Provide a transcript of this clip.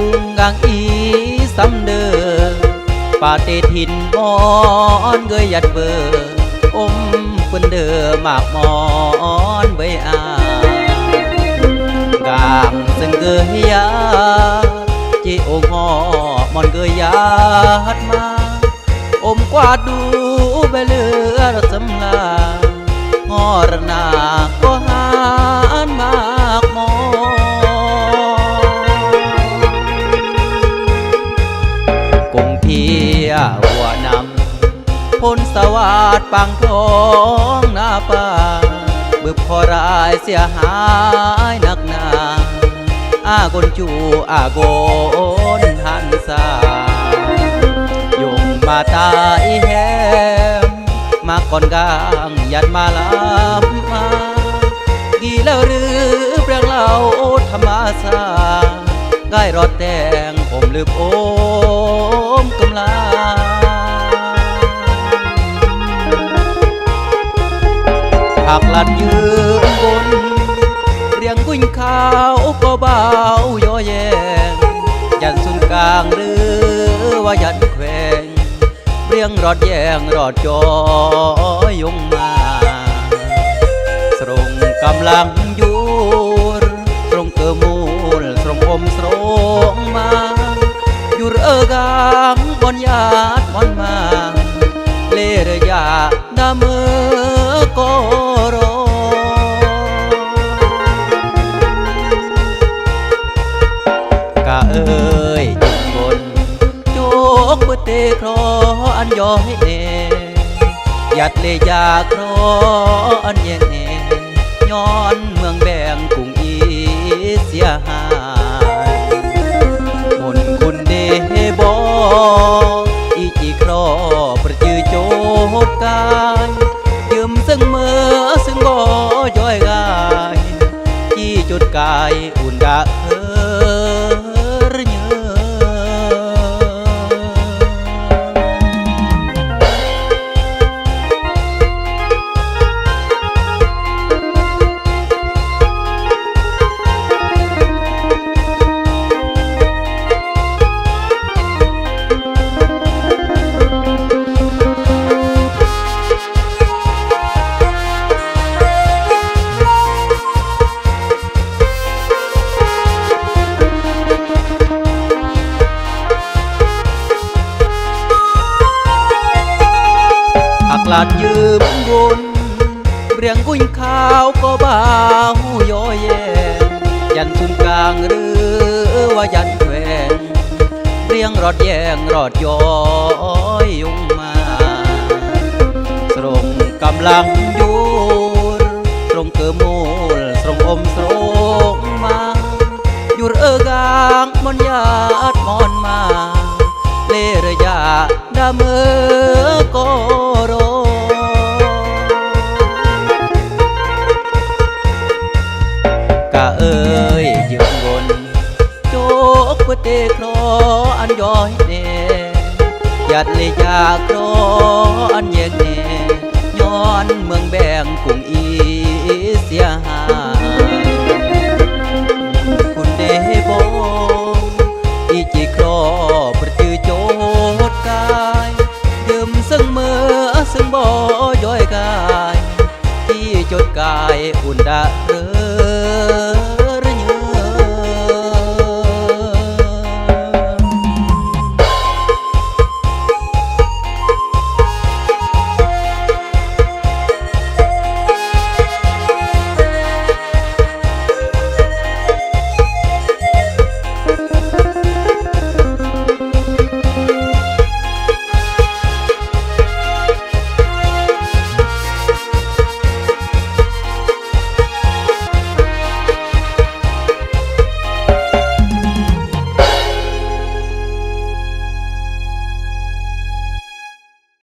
กุ้งกางอีซ้ำเดอปาเตทินมอนเกยยัดเบออมเปิ้นเดอหมากมอนใบอากางซึ่งเกยยาจีโอหอมอนเกยยาดมาอมกวาดดูใบเลือดสำลางอรนาก็หานมากมอกงเพียหัวนำพลสวัสดปังทองหน้าป่าบึบพอรายเสียหายนักหนาอากนจูอากนหันสายงมาตายแหมมาก่อนกลางยัดมาลำมากี่แล้วหรือเปล่าเล่าธรรมศาใกล้รอดแตงผมลืมโอมกำลาหักลัดยืนบนเรียงกุ้งขาวก็เบาย่อแยงยันสุนกลางหรือว่ายันแขวงเรียงรอดแยงรอดจอยงมาสรงกำลังยูรสรงเกอมูลสรงอมสรงมาอยู่เรือกางบอนญาติบอนมาเลรยาดาเมือกรอกะเอ้ยจุงบนโจกเบเตครออันย่อให้เนยัดเลยาครออันเย็นเนย้อนเมืองแบงกุ้งอีเสียหายมนคุณเดบออีจีครอประจือโจดกายยืมซึ่งเมื่อซึ่งบ่ย่อยกายที่จุดกายอุ่นดาเออเยอลาดยืมบนเรียงกุ้งขาวก็บ่าวย่อแยงยันสุนกลางหรือว่ายันแขวงเรียงรอดแยงรอดย้อยยุงมาสรงกำลังยูรสรงเกอมูลสรงอมสรงมาอยู่เรือกางมอนญาติมอนมาเลระยาดาเมือกรกะเอ้ยยืนบนโจกเพื่อเตครออันย่อยเนยัดเลยยาครออันเย็นเนย้อนเมืองแบงกุ้งอีเสียหายคุณเดบอีจีครอประจือโจดกายยืมซึ่งเมื่อซึ่งบ่ย่อยกายที่จดกายอุ่นดาเรอ